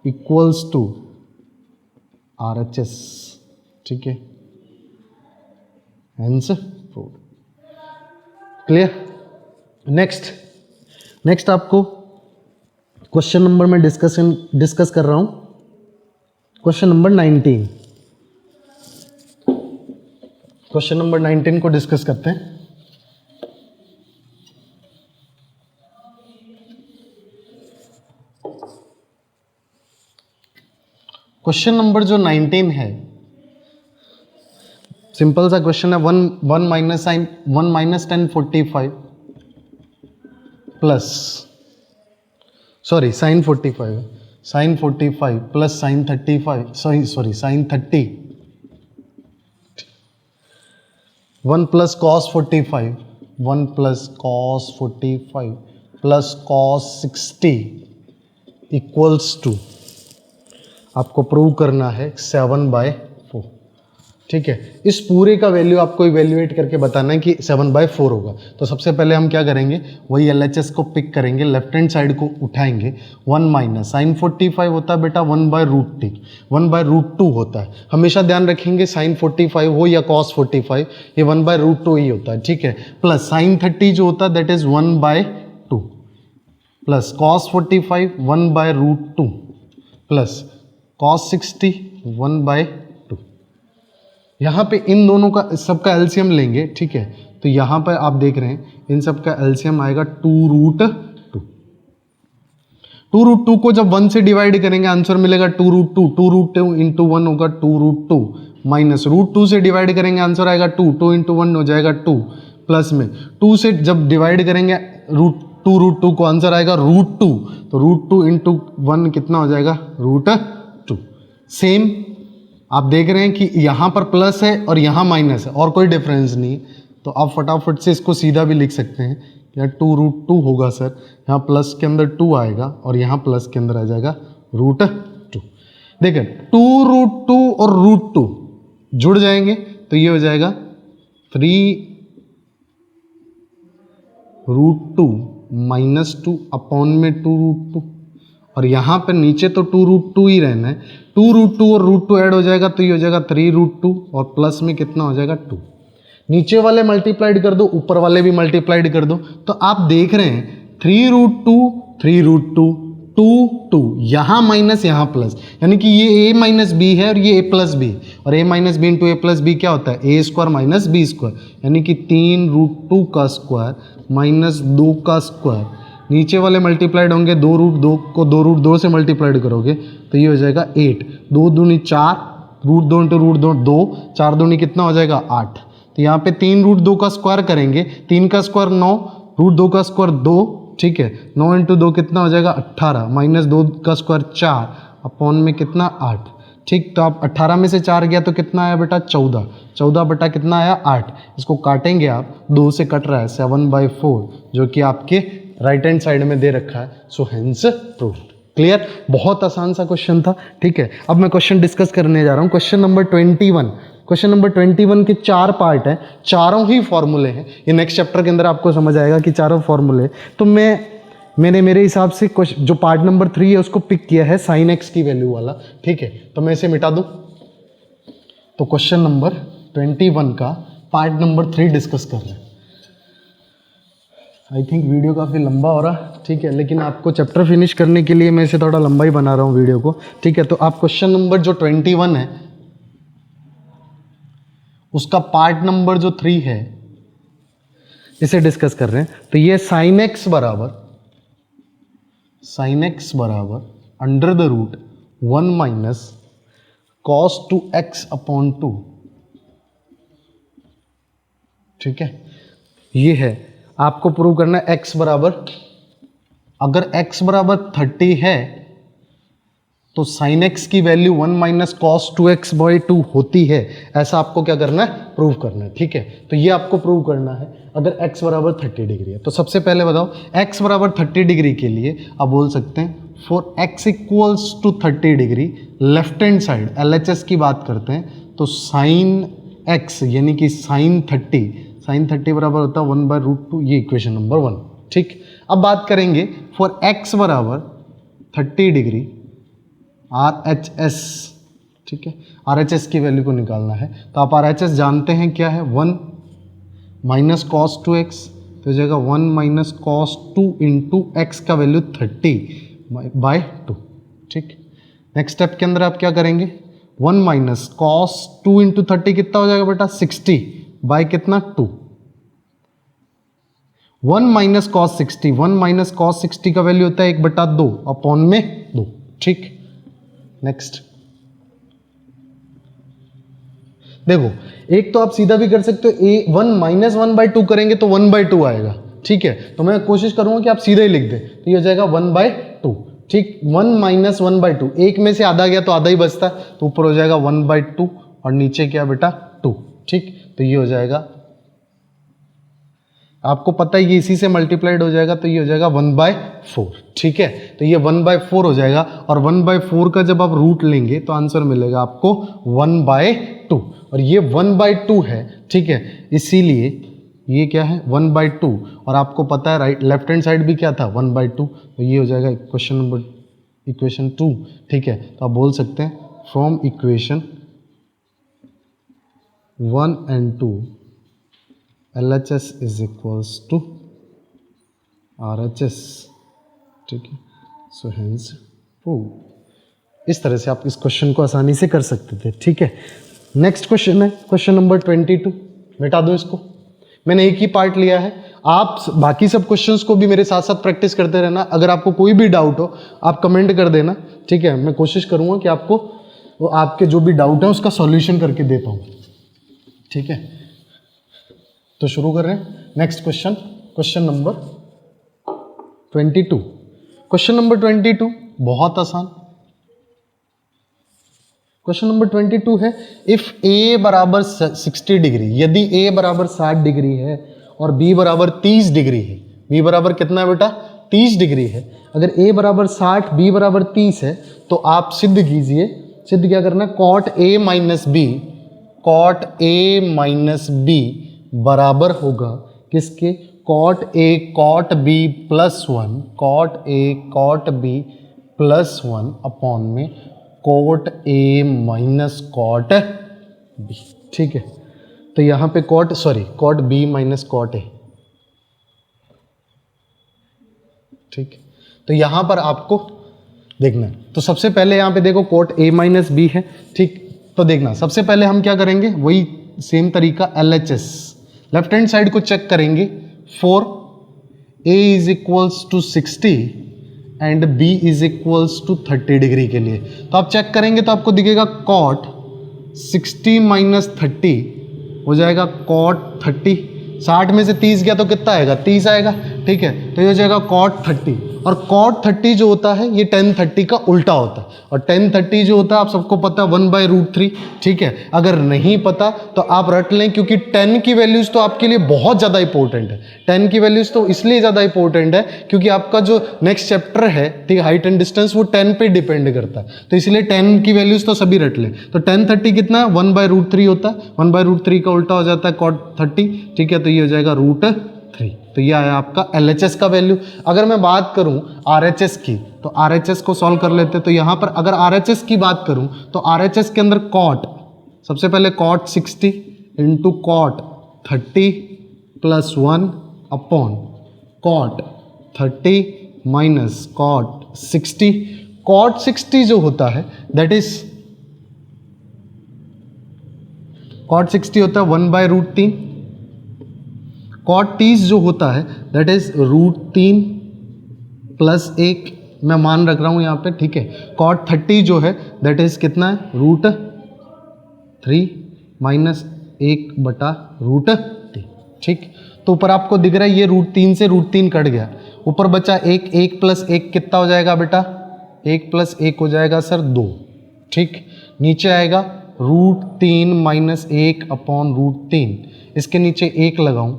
equals to RHS, ठीक है, हेंस प्रूव। क्लियर। नेक्स्ट आपको क्वेश्चन नंबर में डिस्कस कर रहा हूं, क्वेश्चन नंबर 19। क्वेश्चन नंबर 19 को डिस्कस करते हैं। क्वेश्चन नंबर जो 19 है, सिंपल सा क्वेश्चन है। 1 minus 1045 plus sine 45 plus sine 35 sine 30 1 plus cos 45 plus cos 60 equals to, आपको प्रूव करना है 7/4, ठीक है। इस पूरे का वैल्यू आपको इवेल्युएट करके बताना है कि 7/4 होगा। तो सबसे पहले हम क्या करेंगे, वही LHS को पिक करेंगे, लेफ्ट हैंड साइड को उठाएंगे। 1 माइनस साइन 45 होता है बेटा 1/√t, 1/√2 होता है। हमेशा ध्यान रखेंगे साइन 45 हो या कॉस 45, ये 1/√2 ही होता है, ठीक है। प्लस साइन 30 जो होता है that is 1/2 plus cos 45 1/√2 plus cos 60 1/2। यहाँ पे इन दोनों का सबका एलसीएम लेंगे, ठीक है। तो यहाँ पर आप देख रहे हैं इन सब का एलसीएम आएगा 2√2। 2√2 को जब 1 से डिवाइड करेंगे आंसर मिलेगा 2√2, 2√2 इंटू 1 होगा 2√2, माइनस √2 से डिवाइड करेंगे आंसर आएगा 2 इंटू 1 हो जाएगा 2, प्लस में 2 से जब डिवाइड करेंगे 2√2 को आंसर आएगा √2, तो √2 इंटू 1 कितना हो जाएगा √2। सेम आप देख रहे हैं कि यहाँ पर प्लस है और यहाँ माइनस है और कोई डिफरेंस नहीं है, तो आप फटाफट से इसको सीधा भी लिख सकते हैं। यहाँ 2√2 होगा सर, यहाँ प्लस के अंदर 2 आएगा और यहाँ प्लस के अंदर आ जाएगा √2। देखिए 2√2 और √2 जुड़ जाएंगे तो ये हो जाएगा 3√2 माइनस 2 अपॉन में 2√2, और यहाँ पर नीचे तो 2√2 ही रहना है। 2√2 और √2 ऐड हो जाएगा तो ये हो जाएगा 3√2 और प्लस में कितना हो जाएगा 2। नीचे वाले मल्टीप्लाइड कर दो, ऊपर वाले भी मल्टीप्लाइड कर दो, तो आप देख रहे हैं 3√2 2 यहाँ माइनस यहाँ प्लस, यानी कि ये a माइनस बी है और ये a प्लस बी, और a minus b into a plus b क्या होता है a square minus b square, यानी कि 3√2 का स्क्वायर माइनस 2 का स्क्वायर। नीचे वाले मल्टीप्लाइड होंगे 2√2 को 2√2 से मल्टीप्लाइड करोगे तो ये हो जाएगा 8, 2 दूनी 4, √2 इंटू √2 2, 4 दूनी कितना हो जाएगा 8। तो यहाँ पे 3√2 का स्क्वायर करेंगे, 3 का स्क्वायर 9, √2 का स्क्वायर 2, ठीक है। 9 इंटू 2 कितना हो जाएगा 18, माइनस 2 का स्क्वायर 4 अपॉन में कितना 8, ठीक। तो आप 18 में से 4 गया तो कितना आया बेटा 14, 14 बटा कितना आया 8। इसको काटेंगे आप, 2 से कट रहा है 7/4, जो कि आपके राइट हैंड साइड में दे रखा है। So hence proved. क्लियर। बहुत आसान सा क्वेश्चन था, ठीक है। अब मैं क्वेश्चन डिस्कस करने जा रहा हूँ, क्वेश्चन नंबर 21। क्वेश्चन नंबर 21 के 4 पार्ट हैं, चारों ही फॉर्मूले हैं। ये नेक्स्ट चैप्टर के अंदर आपको समझ आएगा कि चारों फॉर्मूले। तो मैंने मेरे हिसाब से जो पार्ट नंबर 3 है उसको पिक किया है साइन एक्स की वैल्यू वाला, ठीक है। तो मैं इसे मिटा दूं। तो क्वेश्चन नंबर 21 का पार्ट नंबर 3 डिस्कस कर रहे हैं। आई थिंक वीडियो काफ़ी लंबा हो रहा है, ठीक है, लेकिन आपको चैप्टर फिनिश करने के लिए मैं इसे थोड़ा लंबा ही बना रहा हूँ वीडियो को, ठीक है। तो आप क्वेश्चन नंबर जो 21 है उसका पार्ट नंबर जो 3 है इसे डिस्कस कर रहे हैं। तो ये साइन एक्स बराबर under the root 1 minus cos 2x upon 2, ठीक है। ये है, आपको प्रूव करना है x बराबर, अगर x बराबर 30 है तो साइन एक्स की वैल्यू 1 माइनस कॉस 2x/2 होती है, ऐसा आपको क्या करना है, प्रूव करना है। ठीक है, तो ये आपको प्रूव करना है अगर x बराबर 30 डिग्री है। तो सबसे पहले बताओ x बराबर 30 डिग्री के लिए आप बोल सकते हैं for x equals to 30 degree left hand side LHS की बात करते हैं तो साइन x यानी कि साइन 30 बराबर होता है 1/√2, ये इक्वेशन नंबर 1। ठीक, अब बात करेंगे फॉर x बराबर 30 डिग्री RHS। ठीक है, RHS की वैल्यू को निकालना है तो आप RHS जानते हैं क्या है, 1 माइनस कॉस 2x, तो हो जाएगा 1 माइनस कॉस 2 इंटू एक्स का वैल्यू 30/2। ठीक, नेक्स्ट स्टेप के अंदर आप क्या करेंगे, 1 माइनस कॉस 2 इंटू 30 कितना हो जाएगा बेटा, 60 बाय कितना 2। 1 माइनस कॉस 60, 1 माइनस कॉस 60 का वैल्यू होता है 1/2 अपॉन में 2। ठीक, नेक्स्ट देखो, एक तो आप सीधा भी कर सकते हो, 1 माइनस 1/2 करेंगे तो 1/2 आएगा। ठीक है, तो मैं कोशिश करूंगा कि आप सीधे ही लिख दें, तो ये हो जाएगा 1/2। ठीक, 1 माइनस 1/2, एक में से आधा गया तो आधा ही बचता है, तो ऊपर हो जाएगा 1/2 और नीचे क्या बेटा 2। ठीक, तो ये हो जाएगा, आपको पता है ये इसी से मल्टीप्लाइड हो जाएगा तो ये हो जाएगा 1/4। ठीक है, तो ये 1/4 हो जाएगा और 1/4 का जब आप रूट लेंगे तो आंसर मिलेगा आपको 1/2 और ये 1/2 है। ठीक है, इसीलिए ये क्या है 1/2 और आपको पता है राइट लेफ्ट हैंड साइड भी क्या था 1/2, तो ये हो जाएगा इक्वेशन 2। ठीक है, तो आप बोल सकते हैं from equation 1 and 2 LHS is equals to RHS। ठीक है, सो हेंस प्रूव। इस तरह से आप इस क्वेश्चन को आसानी से कर सकते थे। ठीक है, नेक्स्ट क्वेश्चन है क्वेश्चन नंबर 22। मिटा दो इसको, मैंने एक ही पार्ट लिया है, आप बाकी सब क्वेश्चंस को भी मेरे साथ साथ प्रैक्टिस करते रहना। अगर आपको कोई भी डाउट हो आप कमेंट कर देना। ठीक है, मैं कोशिश करूंगा कि आपको वो आपके जो भी डाउट है उसका सॉल्यूशन करके दे पाऊँ। ठीक है, तो शुरू कर रहे हैं next question, question number 22। Question number 22 बहुत आसान। क्वेश्चन नंबर 22 है इफ a बराबर 60 डिग्री, यदि a बराबर 60 डिग्री है और b बराबर 30 डिग्री है, b बराबर कितना है बेटा 30 डिग्री है, अगर a बराबर 60 b बराबर 30 है तो आप सिद्ध कीजिए, सिद्ध क्या करना, कॉट a माइनस b बराबर होगा किसके, cot a cot b plus 1, cot a cot b plus 1 upon में cot a minus cot b। ठीक है, तो यहां पे cot b minus cot a। ठीक, तो यहां पर आपको देखना है, तो सबसे पहले यहां पे देखो कॉट a माइनस b है। ठीक, तो देखना सबसे पहले हम क्या करेंगे, वही सेम तरीका LHS लेफ्ट हैंड साइड को चेक करेंगे for a is equals to 60 and b is equals to 30 degree के लिए। तो आप चेक करेंगे तो आपको दिखेगा कॉट 60 माइनस 30 हो जाएगा कॉट 30, 60 में से 30 गया तो कितना आएगा 30 आएगा। ठीक है, तो ये हो जाएगा कॉट 30 और कॉट 30 जो होता है ये tan 30 का उल्टा होता है और tan 30 जो होता है आप सबको पता है 1/√3। ठीक है, अगर नहीं पता तो आप रट लें क्योंकि tan की वैल्यूज तो आपके लिए बहुत ज़्यादा इंपॉर्टेंट है। tan की वैल्यूज तो इसलिए ज़्यादा इंपॉर्टेंट है क्योंकि आपका जो नेक्स्ट चैप्टर है ठीक है हाइट एंड डिस्टेंस वो tan पे डिपेंड करता है, तो इसलिए tan की वैल्यूज तो सभी रट लें। तो tan 30 कितना 1/√3 होता है, 1/√3 का उल्टा हो जाता है cot 30। ठीक है, तो ये हो जाएगा √3, तो ये आया आपका LHS का वैल्यू। अगर मैं बात करूं RHS की तो RHS को सॉल्व कर लेते हैं। तो यहां पर अगर RHS की बात करूं तो RHS के अंदर कॉट, सबसे पहले cot 60 into cot 30 plus 1 upon cot 30 minus cot 60। Cot 60 जो होता है दैट इज कॉट 60 होता है 1/√3, कॉट 30 जो होता है दैट इज √3 प्लस 1, मैं मान रख रहा हूं यहां पे। ठीक है, कॉट 30 जो है दैट इज कितना है √3 माइनस 1/√3। ठीक, तो ऊपर आपको दिख रहा है ये √3 से √3 कट गया, ऊपर बचा 1 प्लस 1 कितना हो जाएगा बेटा 1 प्लस 1 हो जाएगा सर 2, ठीक। नीचे आएगा √3 माइनस 1 अपॉन √3, इसके नीचे 1 लगाऊं,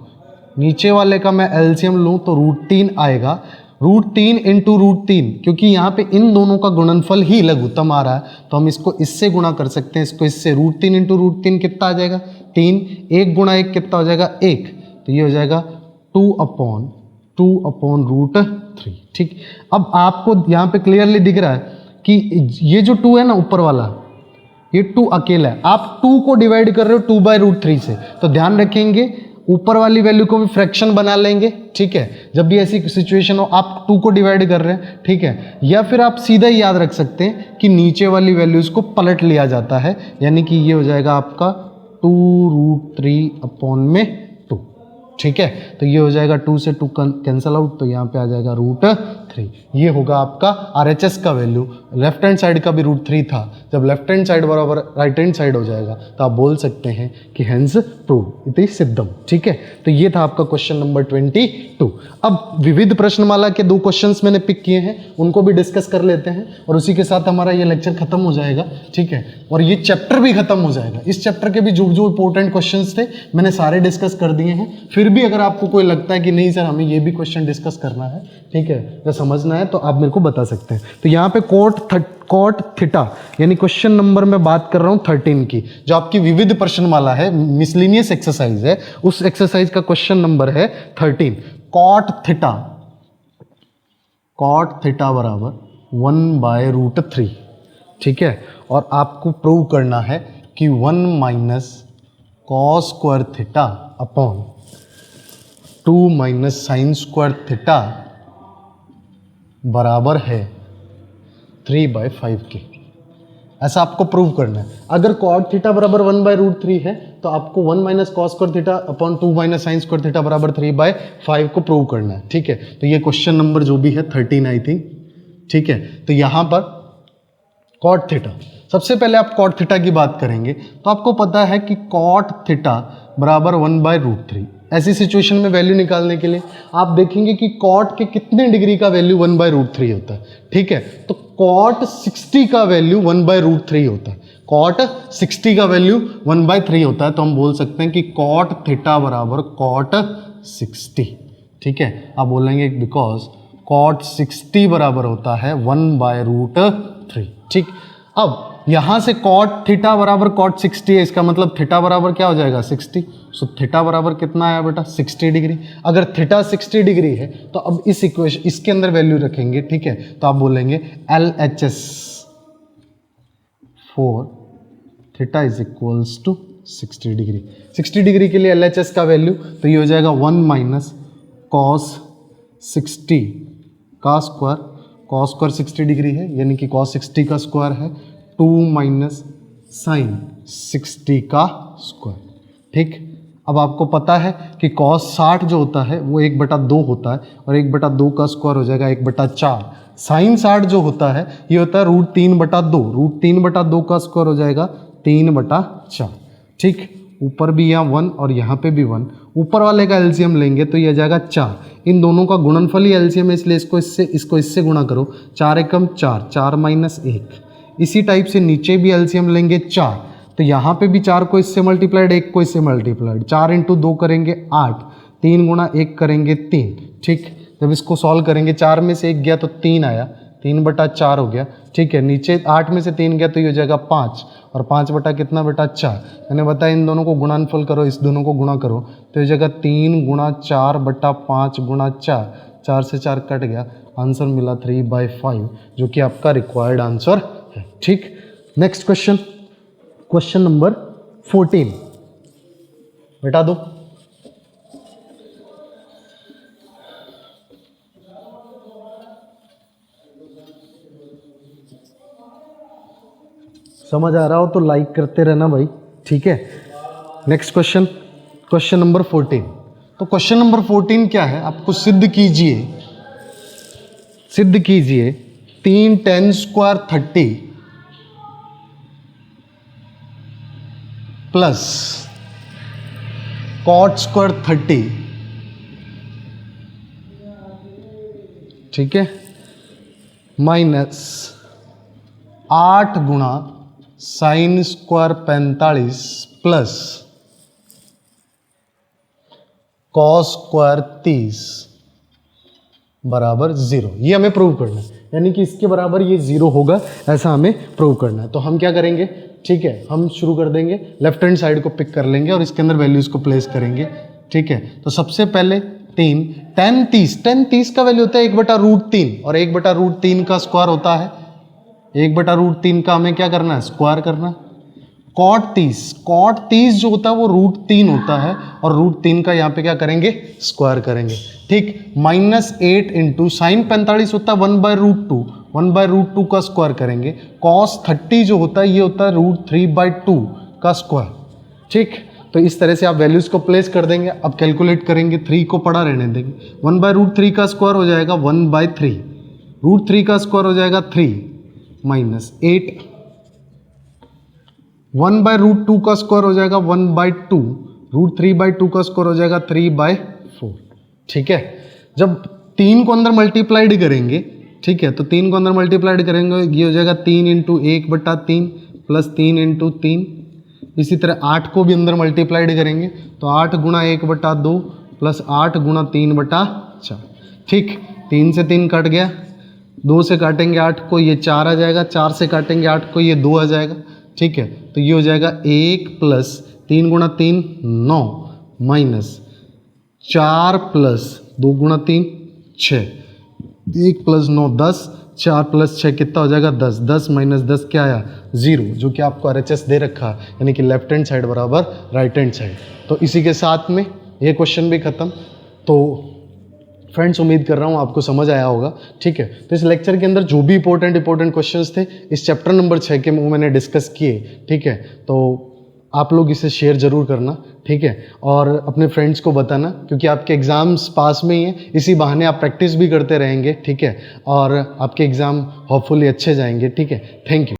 नीचे वाले का मैं एलसीएम लूं तो √3 आएगा। √3 इंटू √3, क्योंकि यहाँ पे इन दोनों का गुणनफल ही लघुत्तम आ रहा है तो हम इसको इससे गुणा कर सकते हैं, इसको इससे। √3 इंटू √3 कितना आ जाएगा 3, 1 गुणा 1 कितना हो जाएगा 1, तो ये हो जाएगा 2 अपॉन √3, ठीक। अब आपको यहाँ पे क्लियरली दिख रहा है कि ये जो 2 है ना ऊपर वाला, ये 2 अकेला है, आप 2 को डिवाइड कर रहे हो 2/√3 से, तो ध्यान रखेंगे ऊपर वाली वैल्यू को भी फ्रैक्शन बना लेंगे, ठीक है। जब भी ऐसी सिचुएशन हो आप 2 को डिवाइड कर रहे हैं, ठीक है। या फिर आप सीधा ही याद रख सकते हैं कि नीचे वाली वैल्यूज को पलट लिया जाता है, यानी कि ये हो जाएगा आपका 2√3 अपॉन में 2, ठीक है। तो ये हो जाएगा 2 से 2 कैंसल आउट, तो यहाँ पे आ जाएगा √3। ये होगा आपका RHS का वैल्यू। लेफ्ट हैंड साइड का भी √3 था, जब लेफ्ट हैंड साइड बराबर राइट हैंड साइड हो जाएगा तो आप बोल सकते हैं कि हेंस प्रूव इति सिद्धम, ठीक है। तो ये था आपका क्वेश्चन नंबर 22। अब विविध प्रश्नमाला के 2 क्वेश्चंस मैंने पिक किए हैं, उनको भी डिस्कस कर लेते हैं और उसी के साथ हमारा ये लेक्चर खत्म हो जाएगा, ठीक है। और ये चैप्टर भी खत्म हो जाएगा। इस चैप्टर के भी जो जो इंपॉर्टेंट क्वेश्चंस थे मैंने सारे डिस्कस कर दिए हैं। फिर भी अगर आपको कोई लगता है कि नहीं सर हमें ये भी क्वेश्चन डिस्कस करना है, ठीक है, या समझना है, तो आप मेरे को बता सकते हैं। तो यहाँ पे कॉट थीटा यानी क्वेश्चन नंबर मैं बात कर रहा हूँ 13 की, जो आपकी विविध प्रश्नमाला है, मिसलिनियस एक्सरसाइज है, उस एक्सरसाइज का क्वेश्चन नंबर है 13। कॉट थीटा बराबर 1/√3, ठीक है। और आपको प्रूव करना है कि 1 minus cos square theta upon 2 minus sine square theta बराबर है 3/5 के। ऐसा आपको प्रूव करना है। अगर कॉट थीटा बराबर 1/√3 है तो आपको 1 minus cos square theta upon 2 minus sine square theta बराबर 3/5 को प्रूव करना है, ठीक है। तो ये क्वेश्चन नंबर जो भी है 13 आई थिंक, ठीक है। तो यहाँ पर कॉट थीटा, सबसे पहले आप कॉट थीटा की बात करेंगे तो आपको पता है कि कॉट थीटा बराबर 1/√3। ऐसी सिचुएशन में वैल्यू निकालने के लिए आप देखेंगे कि कॉट के कितने डिग्री का वैल्यू 1/√3 होता है, ठीक है। तो कॉट 60 का वैल्यू 1/√3 होता है, कॉट 60 का वैल्यू 1/3 होता है। तो हम बोल सकते हैं कि कॉट थीटा बराबर कॉट 60, ठीक है। आप बोलेंगे बिकॉज कॉट 60 बराबर होता है 1/√3, ठीक। अब यहां से कॉट थीटा बराबर कॉट 60 है, इसका मतलब थीटा बराबर क्या हो जाएगा 60। सो थीटा बराबर कितना आया बेटा 60 डिग्री। अगर थीटा 60 डिग्री है तो अब इस इक्वेशन इसके अंदर वैल्यू रखेंगे, ठीक है। तो आप बोलेंगे LHS for theta is equals to 60 degree. 60 degree के लिए LHS का वैल्यू तो ये हो जाएगा 1 माइनस कॉस 60 का स्क्वायर, कॉस स्क्वायर 60 डिग्री है यानी कि कॉस 60 का स्क्वायर है, 2 माइनस साइन 60 का स्क्वायर, ठीक। अब आपको पता है कि cos 60 जो होता है वो 1/2 होता है और 1/2 का स्क्वायर हो जाएगा 1/4। साइन 60 जो होता है ये होता है √3/2, √3/2 का स्क्वायर हो जाएगा 3/4, ठीक। ऊपर भी यहाँ 1 और यहाँ पे भी 1, ऊपर वाले का एलसीएम लेंगे तो ये आ जाएगा 4। इन दोनों का गुणनफल ही एलसीएम है इसलिए इसको इससे गुणा करो, 4 एकम 4, 4 माइनस 1। इसी टाइप से नीचे भी एलसीएम लेंगे 4, तो यहाँ पे भी 4 को इससे मल्टीप्लाइड, 1 को इससे मल्टीप्लाइड, 4 इंटू 2 करेंगे 8, 3 गुणा 1 करेंगे 3, ठीक। जब इसको सॉल्व करेंगे 4 में से 1 गया तो 3 आया, 3/4 हो गया, ठीक है। नीचे 8 में से 3 गया तो ये हो जाएगा 5 और 5 बटा कितना बेटा 4। मैंने बताया इन दोनों को गुणनफल करो, इस दोनों को गुणा करो तो ये जगह 3 गुणा 4/5 गुणा 4, 4 से 4 कट गया, आंसर मिला 3/5 जो कि आपका रिक्वायर्ड आंसर है, ठीक। नेक्स्ट क्वेश्चन, क्वेश्चन नंबर 14 बेटा दो। समझ आ रहा हो तो लाइक करते रहना भाई, ठीक है। Next question, question number 14। तो क्वेश्चन नंबर 14 क्या है, आपको सिद्ध कीजिए 3 tan square 30 plus cot square 30, ठीक है, माइनस 8 गुणा sine square 45 plus cos square 30 बराबर 0। ये हमें प्रूव करना है, यानी कि इसके बराबर ये 0 होगा, ऐसा हमें प्रूव करना है। तो हम क्या करेंगे, ठीक है, हम शुरू कर देंगे, लेफ्ट हैंड साइड को पिक कर लेंगे और इसके अंदर वैल्यूज को प्लेस करेंगे। ठीक है, तो सबसे पहले 3 tan 30 का वैल्यू होता है 1/√3 और 1/√3 का स्क्वायर होता है 1/√3 का हमें क्या करना है, स्क्वायर करना है। cot 30 जो होता है वो √3 होता है और √3 का यहाँ पे क्या करेंगे, स्क्वायर करेंगे। ठीक, -8 इंटू साइन 45 होता है 1/√2 1/√2 का स्क्वायर करेंगे। cos 30 जो होता है ये होता है √3/2 का स्क्वायर। ठीक, तो इस तरह से आप वैल्यूज को प्लेस कर देंगे। अब कैलकुलेट करेंगे, 3 को पड़ा रहने देंगे। 1/√3 का स्क्वायर हो जाएगा 1/3, √3 का स्क्वायर हो जाएगा 3 -8, 1/√2 का स्क्वायर हो जाएगा 1/2, √3/2 का स्क्वायर हो जाएगा 3/4। ठीक है, जब 3 को अंदर मल्टीप्लाइड करेंगे, ठीक है, तो 3 को अंदर मल्टीप्लाइड करेंगे, ये हो जाएगा 3 × 1/3 प्लस 3 × 3। इसी तरह 8 को भी अंदर मल्टीप्लाइड करेंगे, तो 8 गुणा 1/2 प्लस 8 गुणा 3/4। ठीक, 3 से 3 कट गया, 2 से काटेंगे 8 को, ये 4 आ जाएगा, 4 से काटेंगे 8 को, ये 2 आ जाएगा। ठीक है, तो ये हो जाएगा 1 प्लस 3 गुणा 3 9 माइनस 4 प्लस 2 गुणा 3 6, 1 प्लस 9 10, 4 प्लस 6 कितना हो जाएगा 10, 10 माइनस 10 क्या आया 0, जो कि आपको RHS दे रखा है, यानी कि लेफ्ट हैंड साइड बराबर राइट हैंड साइड। तो इसी के साथ में ये क्वेश्चन भी खत्म। तो फ्रेंड्स उम्मीद कर रहा हूँ आपको समझ आया होगा। ठीक है, तो इस लेक्चर के अंदर जो भी इंपॉर्टेंट क्वेश्चंस थे इस चैप्टर नंबर 6 के वो मैंने डिस्कस किए। ठीक है, तो आप लोग इसे शेयर जरूर करना। ठीक है, और अपने फ्रेंड्स को बताना, क्योंकि आपके एग्ज़ाम्स पास में ही है, इसी बहाने आप प्रैक्टिस भी करते रहेंगे। ठीक है, और आपके एग्ज़ाम होपफुली अच्छे जाएंगे। ठीक है, थैंक यू।